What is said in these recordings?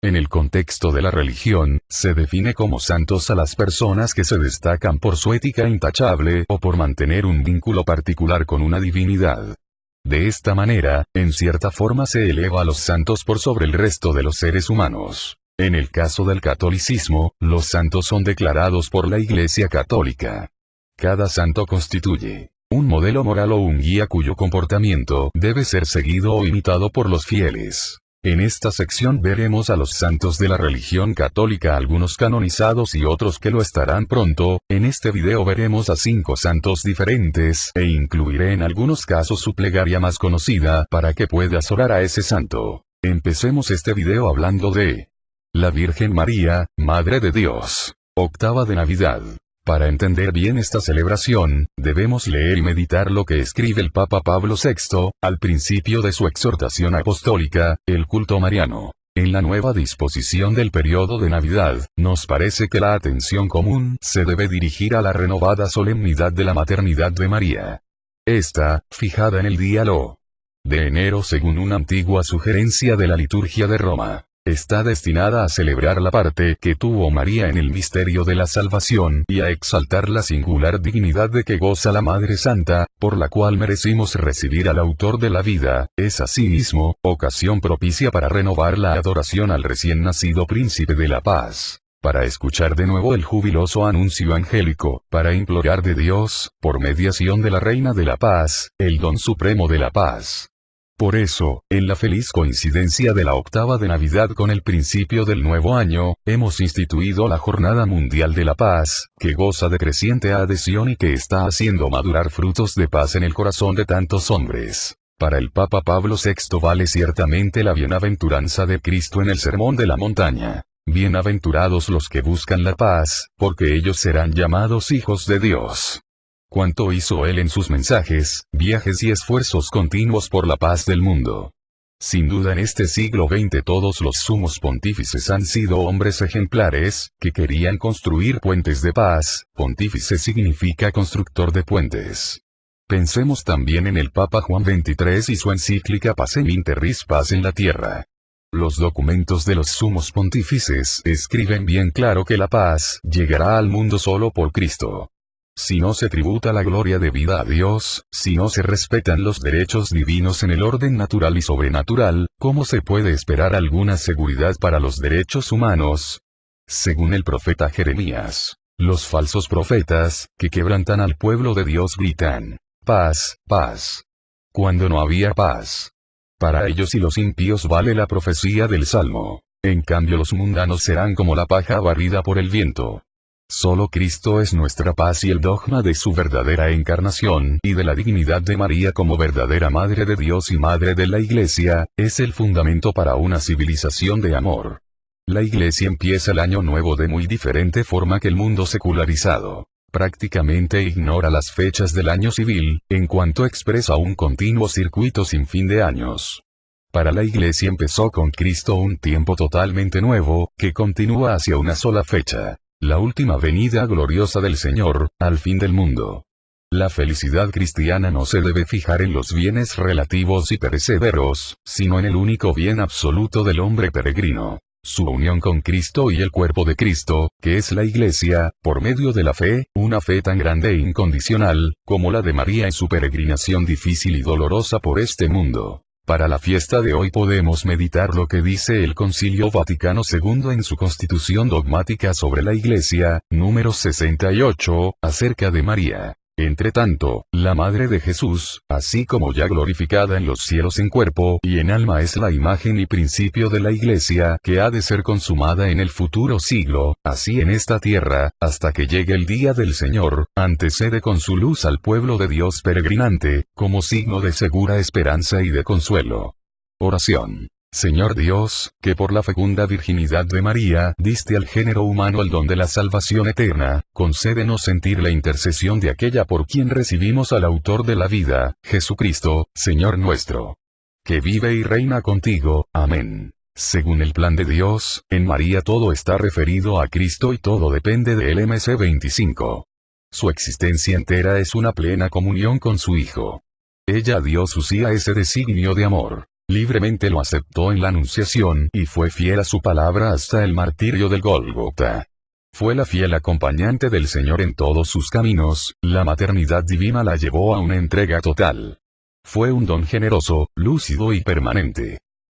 En el contexto de la religión, se define como santos a las personas que se destacan por su ética intachable o por mantener un vínculo particular con una divinidad. De esta manera, en cierta forma se eleva a los santos por sobre el resto de los seres humanos. En el caso del catolicismo, los santos son declarados por la Iglesia Católica. Cada santo constituye un modelo moral o un guía cuyo comportamiento debe ser seguido o imitado por los fieles. En esta sección veremos a los santos de la religión católica, algunos canonizados y otros que lo estarán pronto. En este video veremos a 5 santos diferentes, e incluiré en algunos casos su plegaria más conocida para que puedas orar a ese santo. Empecemos este video hablando de la Virgen María, Madre de Dios. Octava de Navidad. Para entender bien esta celebración, debemos leer y meditar lo que escribe el Papa Pablo VI, al principio de su exhortación apostólica, el culto mariano. En la nueva disposición del periodo de Navidad, nos parece que la atención común se debe dirigir a la renovada solemnidad de la maternidad de María. Esta, fijada en el día Lo de enero según una antigua sugerencia de la liturgia de Roma, está destinada a celebrar la parte que tuvo María en el misterio de la salvación y a exaltar la singular dignidad de que goza la Madre Santa, por la cual merecimos recibir al autor de la vida. Es asimismo ocasión propicia para renovar la adoración al recién nacido Príncipe de la Paz, para escuchar de nuevo el jubiloso anuncio angélico, para implorar de Dios, por mediación de la Reina de la Paz, el don supremo de la paz. Por eso, en la feliz coincidencia de la octava de Navidad con el principio del nuevo año, hemos instituido la Jornada Mundial de la Paz, que goza de creciente adhesión y que está haciendo madurar frutos de paz en el corazón de tantos hombres. Para el Papa Pablo VI vale ciertamente la bienaventuranza de Cristo en el Sermón de la Montaña. Bienaventurados los que buscan la paz, porque ellos serán llamados hijos de Dios. Cuánto hizo él en sus mensajes, viajes y esfuerzos continuos por la paz del mundo. Sin duda en este siglo XX todos los sumos pontífices han sido hombres ejemplares, que querían construir puentes de paz. Pontífice significa constructor de puentes. Pensemos también en el Papa Juan XXIII y su encíclica Pacem in Terris, paz en la tierra. Los documentos de los sumos pontífices escriben bien claro que la paz llegará al mundo solo por Cristo. Si no se tributa la gloria debida a Dios, si no se respetan los derechos divinos en el orden natural y sobrenatural, ¿cómo se puede esperar alguna seguridad para los derechos humanos? Según el profeta Jeremías, los falsos profetas, que quebrantan al pueblo de Dios gritan, paz, paz, cuando no había paz. Para ellos y los impíos vale la profecía del Salmo. En cambio los mundanos serán como la paja barrida por el viento. Solo Cristo es nuestra paz y el dogma de su verdadera encarnación y de la dignidad de María como verdadera Madre de Dios y Madre de la Iglesia, es el fundamento para una civilización de amor. La Iglesia empieza el año nuevo de muy diferente forma que el mundo secularizado. Prácticamente ignora las fechas del año civil, en cuanto expresa un continuo circuito sin fin de años. Para la Iglesia empezó con Cristo un tiempo totalmente nuevo, que continúa hacia una sola fecha. La última venida gloriosa del Señor, al fin del mundo. La felicidad cristiana no se debe fijar en los bienes relativos y perecederos, sino en el único bien absoluto del hombre peregrino, su unión con Cristo y el cuerpo de Cristo, que es la Iglesia, por medio de la fe, una fe tan grande e incondicional, como la de María en su peregrinación difícil y dolorosa por este mundo. Para la fiesta de hoy podemos meditar lo que dice el Concilio Vaticano II en su Constitución Dogmática sobre la Iglesia, número 68, acerca de María. Entre tanto, la Madre de Jesús, así como ya glorificada en los cielos en cuerpo y en alma, es la imagen y principio de la Iglesia que ha de ser consumada en el futuro siglo, así en esta tierra, hasta que llegue el día del Señor, antecede con su luz al pueblo de Dios peregrinante, como signo de segura esperanza y de consuelo. Oración. Señor Dios, que por la fecunda virginidad de María diste al género humano el don de la salvación eterna, concédenos sentir la intercesión de aquella por quien recibimos al autor de la vida, Jesucristo, Señor nuestro, que vive y reina contigo. Amén. Según el plan de Dios, en María todo está referido a Cristo y todo depende de él. MC 25. Su existencia entera es una plena comunión con su Hijo. Ella dio su sí a ese designio de amor. Libremente lo aceptó en la Anunciación y fue fiel a su palabra hasta el martirio del Gólgota. Fue la fiel acompañante del Señor en todos sus caminos, la maternidad divina la llevó a una entrega total. Fue un don generoso, lúcido y permanente.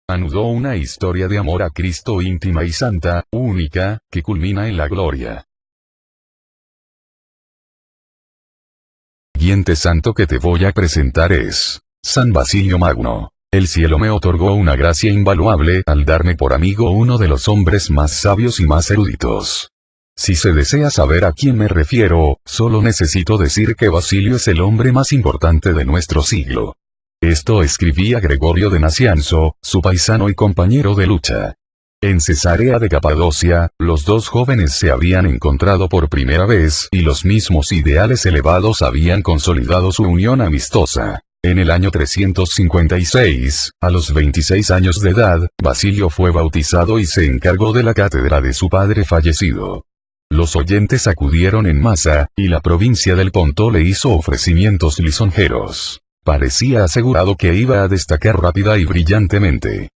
Anudó una historia de amor a Cristo íntima y santa, única, que culmina en la gloria. El siguiente santo que te voy a presentar es San Basilio Magno. El cielo me otorgó una gracia invaluable al darme por amigo uno de los hombres más sabios y más eruditos. Si se desea saber a quién me refiero, solo necesito decir que Basilio es el hombre más importante de nuestro siglo. Esto escribía Gregorio de Nacianzo, su paisano y compañero de lucha. En Cesarea de Capadocia, los dos jóvenes se habían encontrado por primera vez y los mismos ideales elevados habían consolidado su unión amistosa. En el año 356, a los 26 años de edad, Basilio fue bautizado y se encargó de la cátedra de su padre fallecido. Los oyentes acudieron en masa, y la provincia del Ponto le hizo ofrecimientos lisonjeros. Parecía asegurado que iba a destacar rápida y brillantemente.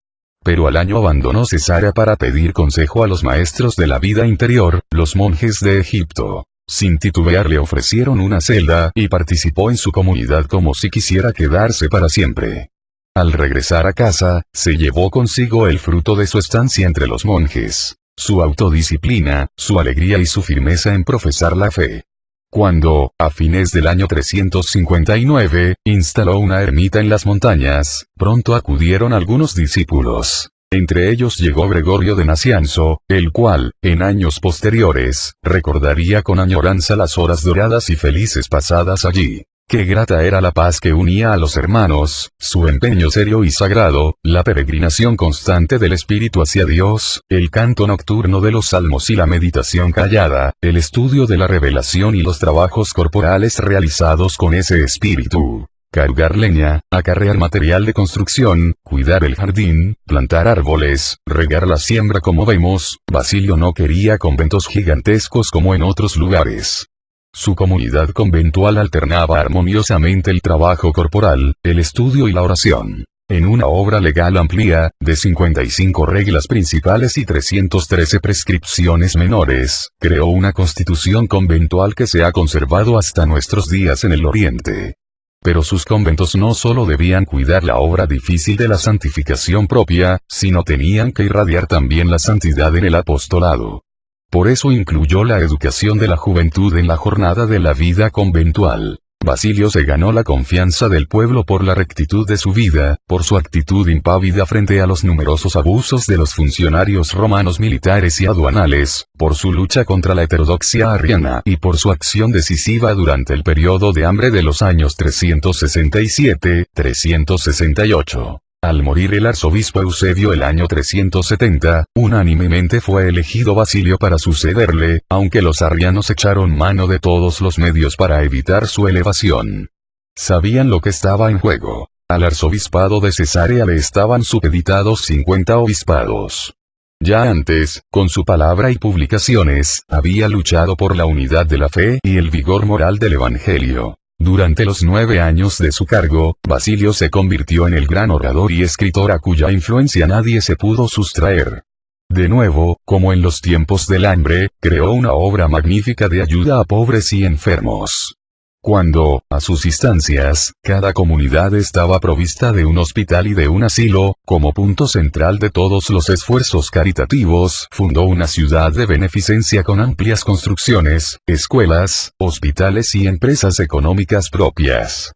Pero al año abandonó Cesarea para pedir consejo a los maestros de la vida interior, los monjes de Egipto. Sin titubear le ofrecieron una celda, y participó en su comunidad como si quisiera quedarse para siempre. Al regresar a casa, se llevó consigo el fruto de su estancia entre los monjes. Su autodisciplina, su alegría y su firmeza en profesar la fe. Cuando, a fines del año 359, instaló una ermita en las montañas, pronto acudieron algunos discípulos. Entre ellos llegó Gregorio de Nacianzo, el cual, en años posteriores, recordaría con añoranza las horas doradas y felices pasadas allí. Qué grata era la paz que unía a los hermanos, su empeño serio y sagrado, la peregrinación constante del espíritu hacia Dios, el canto nocturno de los salmos y la meditación callada, el estudio de la revelación y los trabajos corporales realizados con ese espíritu. Cargar leña, acarrear material de construcción, cuidar el jardín, plantar árboles, regar la siembra como vemos, Basilio no quería conventos gigantescos como en otros lugares. Su comunidad conventual alternaba armoniosamente el trabajo corporal, el estudio y la oración. En una obra legal amplia, de 55 reglas principales y 313 prescripciones menores, creó una constitución conventual que se ha conservado hasta nuestros días en el Oriente. Pero sus conventos no solo debían cuidar la obra difícil de la santificación propia, sino tenían que irradiar también la santidad en el apostolado. Por eso incluyó la educación de la juventud en la jornada de la vida conventual. Basilio se ganó la confianza del pueblo por la rectitud de su vida, por su actitud impávida frente a los numerosos abusos de los funcionarios romanos militares y aduanales, por su lucha contra la heterodoxia arriana y por su acción decisiva durante el periodo de hambre de los años 367-368. Al morir el arzobispo Eusebio el año 370, unánimemente fue elegido Basilio para sucederle, aunque los arrianos echaron mano de todos los medios para evitar su elevación. Sabían lo que estaba en juego. Al arzobispado de Cesarea le estaban supeditados 50 obispados. Ya antes, con su palabra y publicaciones, había luchado por la unidad de la fe y el vigor moral del Evangelio. Durante los 9 años de su cargo, Basilio se convirtió en el gran orador y escritor a cuya influencia nadie se pudo sustraer. De nuevo, como en los tiempos del hambre, creó una obra magnífica de ayuda a pobres y enfermos. Cuando, a sus instancias, cada comunidad estaba provista de un hospital y de un asilo, como punto central de todos los esfuerzos caritativos, fundó una ciudad de beneficencia con amplias construcciones, escuelas, hospitales y empresas económicas propias.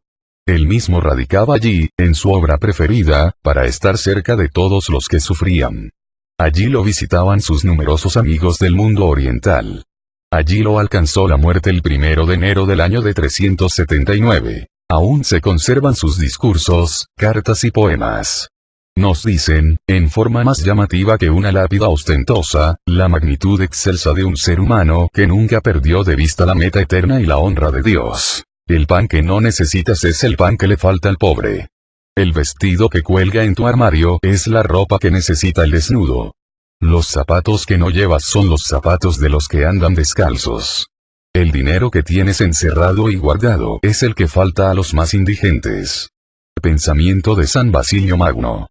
Él mismo radicaba allí, en su obra preferida, para estar cerca de todos los que sufrían. Allí lo visitaban sus numerosos amigos del mundo oriental. Allí lo alcanzó la muerte el 1 de enero del año de 379. Aún se conservan sus discursos, cartas y poemas. Nos dicen, en forma más llamativa que una lápida ostentosa, la magnitud excelsa de un ser humano que nunca perdió de vista la meta eterna y la honra de Dios. El pan que no necesitas es el pan que le falta al pobre. El vestido que cuelga en tu armario es la ropa que necesita el desnudo. Los zapatos que no llevas son los zapatos de los que andan descalzos. El dinero que tienes encerrado y guardado es el que falta a los más indigentes. Pensamiento de San Basilio Magno.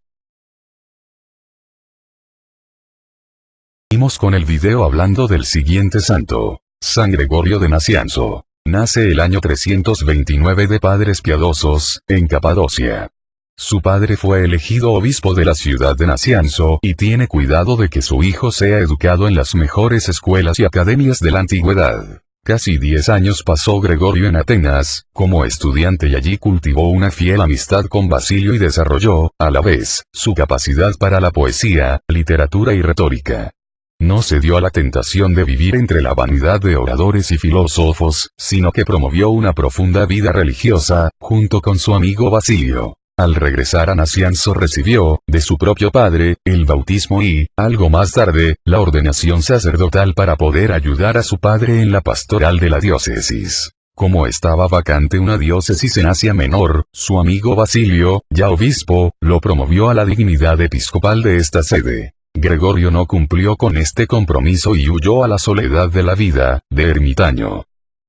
Seguimos con el video hablando del siguiente santo. San Gregorio de Nacianzo. Nace el año 329 de padres piadosos, en Capadocia. Su padre fue elegido obispo de la ciudad de Nacianzo y tiene cuidado de que su hijo sea educado en las mejores escuelas y academias de la antigüedad. Casi 10 años pasó Gregorio en Atenas, como estudiante y allí cultivó una fiel amistad con Basilio y desarrolló, a la vez, su capacidad para la poesía, literatura y retórica. No cedió a la tentación de vivir entre la vanidad de oradores y filósofos, sino que promovió una profunda vida religiosa, junto con su amigo Basilio. Al regresar a Nacianzo recibió, de su propio padre, el bautismo y, algo más tarde, la ordenación sacerdotal para poder ayudar a su padre en la pastoral de la diócesis. Como estaba vacante una diócesis en Asia Menor, su amigo Basilio, ya obispo, lo promovió a la dignidad episcopal de esta sede. Gregorio no cumplió con este compromiso y huyó a la soledad de la vida, de ermitaño.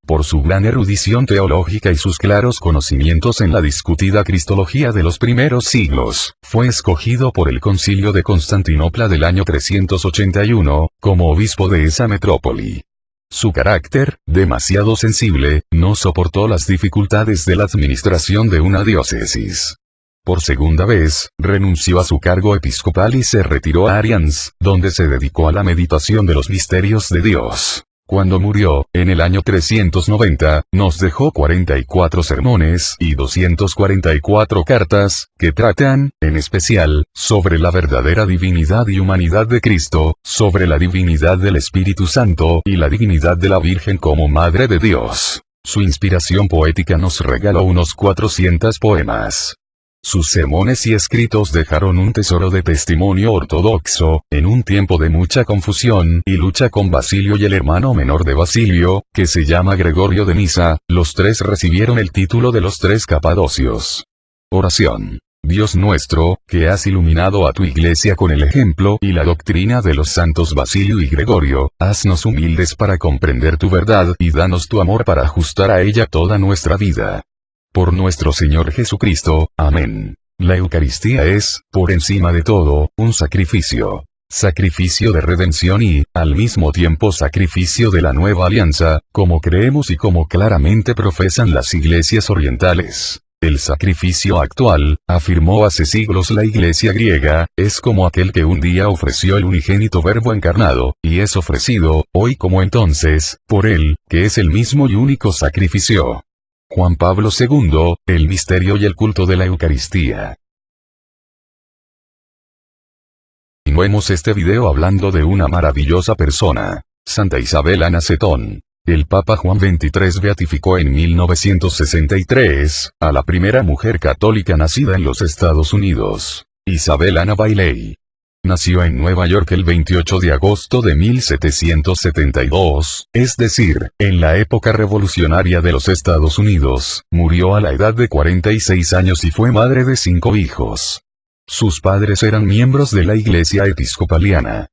Por su gran erudición teológica y sus claros conocimientos en la discutida cristología de los primeros siglos, fue escogido por el Concilio de Constantinopla del año 381, como obispo de esa metrópoli. Su carácter, demasiado sensible, no soportó las dificultades de la administración de una diócesis. Por segunda vez, renunció a su cargo episcopal y se retiró a Arians, donde se dedicó a la meditación de los misterios de Dios. Cuando murió, en el año 390, nos dejó 44 sermones y 244 cartas, que tratan, en especial, sobre la verdadera divinidad y humanidad de Cristo, sobre la divinidad del Espíritu Santo y la dignidad de la Virgen como Madre de Dios. Su inspiración poética nos regaló unos 400 poemas. Sus sermones y escritos dejaron un tesoro de testimonio ortodoxo, en un tiempo de mucha confusión y lucha con Basilio y el hermano menor de Basilio, que se llama Gregorio de Nisa. Los tres recibieron el título de los tres capadocios. Oración. Dios nuestro, que has iluminado a tu iglesia con el ejemplo y la doctrina de los santos Basilio y Gregorio, haznos humildes para comprender tu verdad y danos tu amor para ajustar a ella toda nuestra vida. Por nuestro Señor Jesucristo, amén. La Eucaristía es, por encima de todo, un sacrificio. Sacrificio de redención y, al mismo tiempo sacrificio de la nueva alianza, como creemos y como claramente profesan las iglesias orientales. El sacrificio actual, afirmó hace siglos la iglesia griega, es como aquel que un día ofreció el unigénito Verbo encarnado, y es ofrecido, hoy como entonces, por él, que es el mismo y único sacrificio. Juan Pablo II, el misterio y el culto de la Eucaristía. Continuemos este video hablando de una maravillosa persona, Santa Isabel Anacetón. El Papa Juan XXIII beatificó en 1963, a la primera mujer católica nacida en los Estados Unidos, Isabel Anna Bailey. Nació en Nueva York el 28 de agosto de 1772, es decir, en la época revolucionaria de los Estados Unidos. Murió a la edad de 46 años y fue madre de 5 hijos. Sus padres eran miembros de la Iglesia Episcopaliana.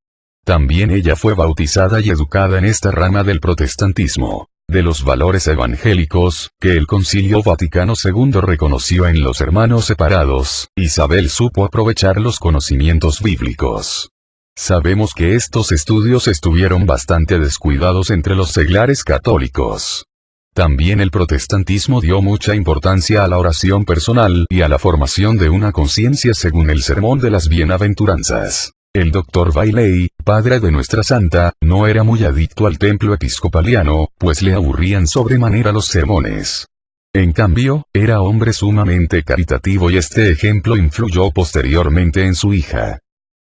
También ella fue bautizada y educada en esta rama del protestantismo. De los valores evangélicos, que el Concilio Vaticano II reconoció en los hermanos separados, Isabel supo aprovechar los conocimientos bíblicos. Sabemos que estos estudios estuvieron bastante descuidados entre los seglares católicos. También el protestantismo dio mucha importancia a la oración personal y a la formación de una conciencia según el sermón de las bienaventuranzas. El Dr. Bailey, padre de nuestra santa, no era muy adicto al templo episcopaliano, pues le aburrían sobremanera los sermones. En cambio, era hombre sumamente caritativo y este ejemplo influyó posteriormente en su hija.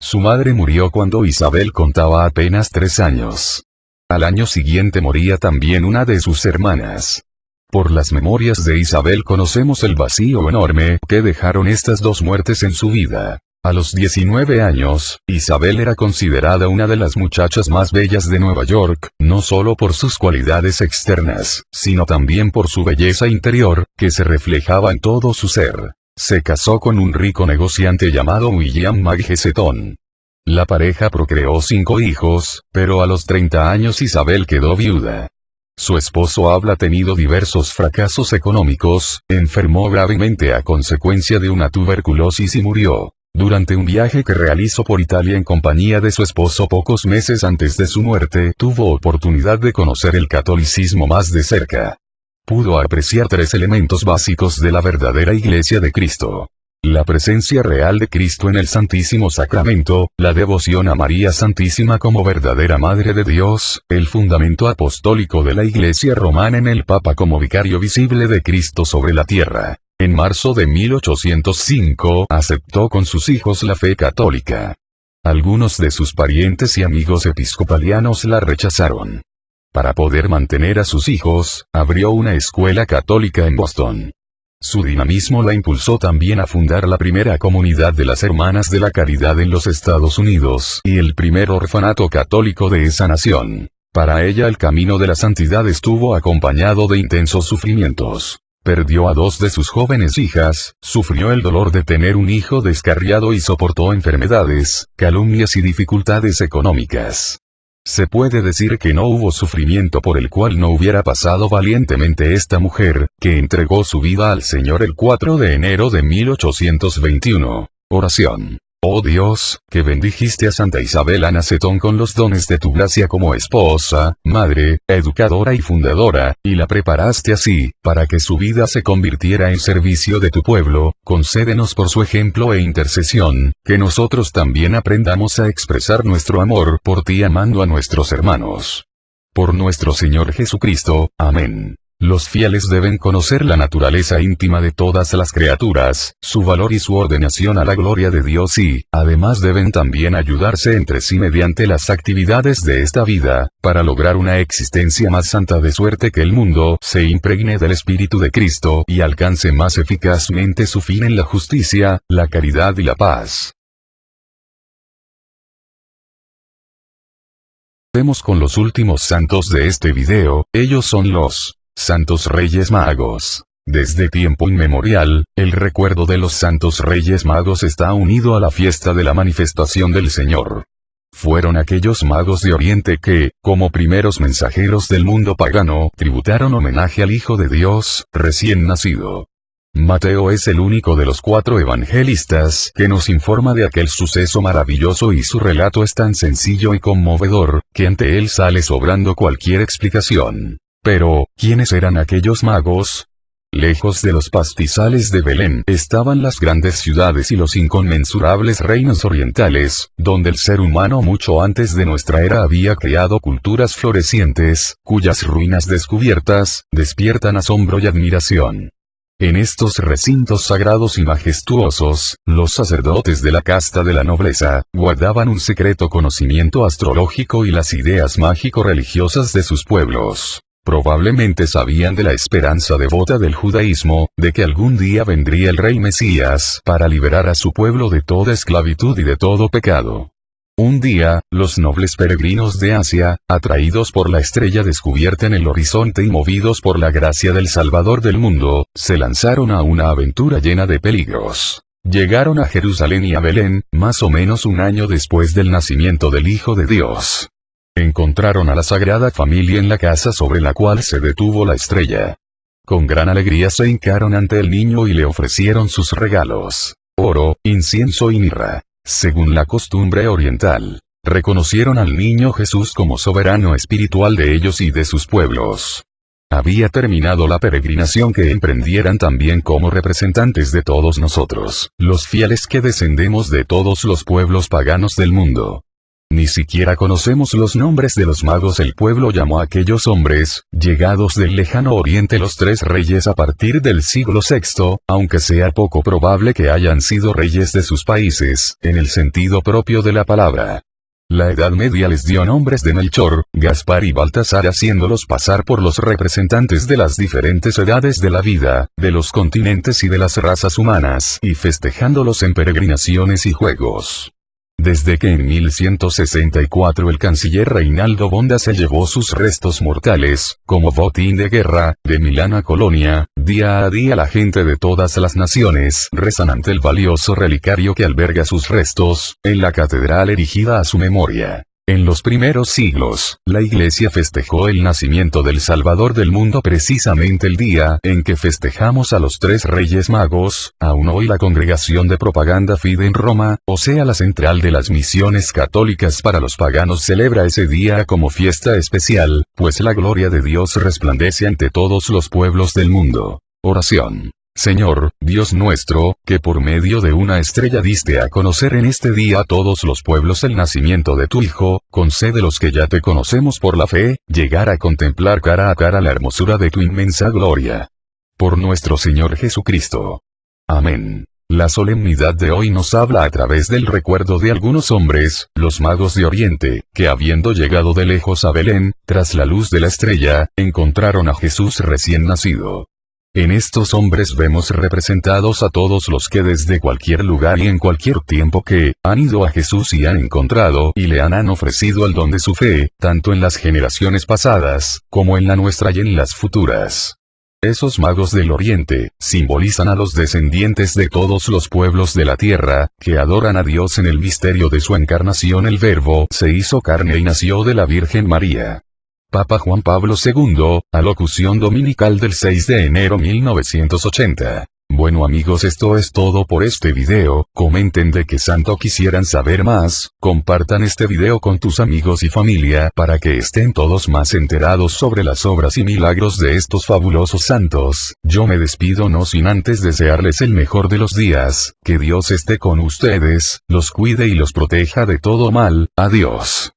Su madre murió cuando Isabel contaba apenas 3 años. Al año siguiente moría también una de sus hermanas. Por las memorias de Isabel conocemos el vacío enorme que dejaron estas dos muertes en su vida. A los 19 años, Isabel era considerada una de las muchachas más bellas de Nueva York, no solo por sus cualidades externas, sino también por su belleza interior, que se reflejaba en todo su ser. Se casó con un rico negociante llamado William Mageseton. La pareja procreó 5 hijos, pero a los 30 años Isabel quedó viuda. Su esposo había tenido diversos fracasos económicos, enfermó gravemente a consecuencia de una tuberculosis y murió. Durante un viaje que realizó por Italia en compañía de su esposo pocos meses antes de su muerte, tuvo oportunidad de conocer el catolicismo más de cerca. Pudo apreciar tres elementos básicos de la verdadera Iglesia de Cristo: la presencia real de Cristo en el Santísimo Sacramento, la devoción a María Santísima como verdadera Madre de Dios, el fundamento apostólico de la Iglesia romana en el Papa como vicario visible de Cristo sobre la tierra. En marzo de 1805 aceptó con sus hijos la fe católica. Algunos de sus parientes y amigos episcopalianos la rechazaron. Para poder mantener a sus hijos, abrió una escuela católica en Boston. Su dinamismo la impulsó también a fundar la primera comunidad de las Hermanas de la Caridad en los Estados Unidos y el primer orfanato católico de esa nación. Para ella el camino de la santidad estuvo acompañado de intensos sufrimientos. Perdió a dos de sus jóvenes hijas, sufrió el dolor de tener un hijo descarriado y soportó enfermedades, calumnias y dificultades económicas. Se puede decir que no hubo sufrimiento por el cual no hubiera pasado valientemente esta mujer, que entregó su vida al Señor el 4 de enero de 1821. Oración. Oh Dios, que bendijiste a Santa Isabel Anacetón con los dones de tu gracia como esposa, madre, educadora y fundadora, y la preparaste así, para que su vida se convirtiera en servicio de tu pueblo, concédenos por su ejemplo e intercesión, que nosotros también aprendamos a expresar nuestro amor por ti amando a nuestros hermanos. Por nuestro Señor Jesucristo, amén. Los fieles deben conocer la naturaleza íntima de todas las criaturas, su valor y su ordenación a la gloria de Dios y, además deben también ayudarse entre sí mediante las actividades de esta vida, para lograr una existencia más santa de suerte que el mundo se impregne del Espíritu de Cristo y alcance más eficazmente su fin en la justicia, la caridad y la paz. Vemos con los últimos santos de este video, ellos son los Santos Reyes Magos. Desde tiempo inmemorial, el recuerdo de los Santos Reyes Magos está unido a la fiesta de la manifestación del Señor. Fueron aquellos magos de Oriente que, como primeros mensajeros del mundo pagano, tributaron homenaje al Hijo de Dios, recién nacido. Mateo es el único de los 4 evangelistas que nos informa de aquel suceso maravilloso y su relato es tan sencillo y conmovedor, que ante él sale sobrando cualquier explicación. Pero, ¿quiénes eran aquellos magos? Lejos de los pastizales de Belén estaban las grandes ciudades y los inconmensurables reinos orientales, donde el ser humano mucho antes de nuestra era había creado culturas florecientes, cuyas ruinas descubiertas, despiertan asombro y admiración. En estos recintos sagrados y majestuosos, los sacerdotes de la casta de la nobleza, guardaban un secreto conocimiento astrológico y las ideas mágico-religiosas de sus pueblos. Probablemente sabían de la esperanza devota del judaísmo, de que algún día vendría el rey Mesías para liberar a su pueblo de toda esclavitud y de todo pecado. Un día, los nobles peregrinos de Asia, atraídos por la estrella descubierta en el horizonte y movidos por la gracia del Salvador del mundo, se lanzaron a una aventura llena de peligros. Llegaron a Jerusalén y a Belén, más o menos un año después del nacimiento del Hijo de Dios. Encontraron a la Sagrada Familia en la casa sobre la cual se detuvo la estrella. Con gran alegría se hincaron ante el niño y le ofrecieron sus regalos: oro, incienso y mirra, según la costumbre oriental. Reconocieron al niño Jesús como soberano espiritual de ellos y de sus pueblos. Había terminado la peregrinación que emprendieran también como representantes de todos nosotros, los fieles que descendemos de todos los pueblos paganos del mundo. Ni siquiera conocemos los nombres de los magos. El pueblo llamó a aquellos hombres, llegados del lejano oriente, los 3 reyes a partir del siglo VI, aunque sea poco probable que hayan sido reyes de sus países, en el sentido propio de la palabra. La Edad Media les dio nombres de Melchor, Gaspar y Baltasar, haciéndolos pasar por los representantes de las diferentes edades de la vida, de los continentes y de las razas humanas, y festejándolos en peregrinaciones y juegos. Desde que en 1164 el canciller Reinaldo Bonda se llevó sus restos mortales, como botín de guerra, de Milán a Colonia, día a día la gente de todas las naciones rezan ante el valioso relicario que alberga sus restos, en la catedral erigida a su memoria. En los primeros siglos, la Iglesia festejó el nacimiento del Salvador del mundo precisamente el día en que festejamos a los 3 Reyes Magos. Aún hoy la Congregación de Propaganda Fide en Roma, o sea la central de las misiones católicas para los paganos, celebra ese día como fiesta especial, pues la gloria de Dios resplandece ante todos los pueblos del mundo. Oración. Señor, Dios nuestro, que por medio de una estrella diste a conocer en este día a todos los pueblos el nacimiento de tu Hijo, concede los que ya te conocemos por la fe, llegar a contemplar cara a cara la hermosura de tu inmensa gloria. Por nuestro Señor Jesucristo. Amén. La solemnidad de hoy nos habla a través del recuerdo de algunos hombres, los magos de Oriente, que habiendo llegado de lejos a Belén, tras la luz de la estrella, encontraron a Jesús recién nacido. En estos hombres vemos representados a todos los que desde cualquier lugar y en cualquier tiempo que han ido a Jesús y han encontrado y le han ofrecido el don de su fe, tanto en las generaciones pasadas, como en la nuestra y en las futuras. Esos magos del Oriente simbolizan a los descendientes de todos los pueblos de la tierra, que adoran a Dios en el misterio de su encarnación. El Verbo se hizo carne y nació de la Virgen María. Papa Juan Pablo II, alocución dominical del 6 de enero 1980. Bueno amigos, esto es todo por este video. Comenten de qué santo quisieran saber más, compartan este video con tus amigos y familia para que estén todos más enterados sobre las obras y milagros de estos fabulosos santos. Yo me despido no sin antes desearles el mejor de los días, que Dios esté con ustedes, los cuide y los proteja de todo mal. Adiós.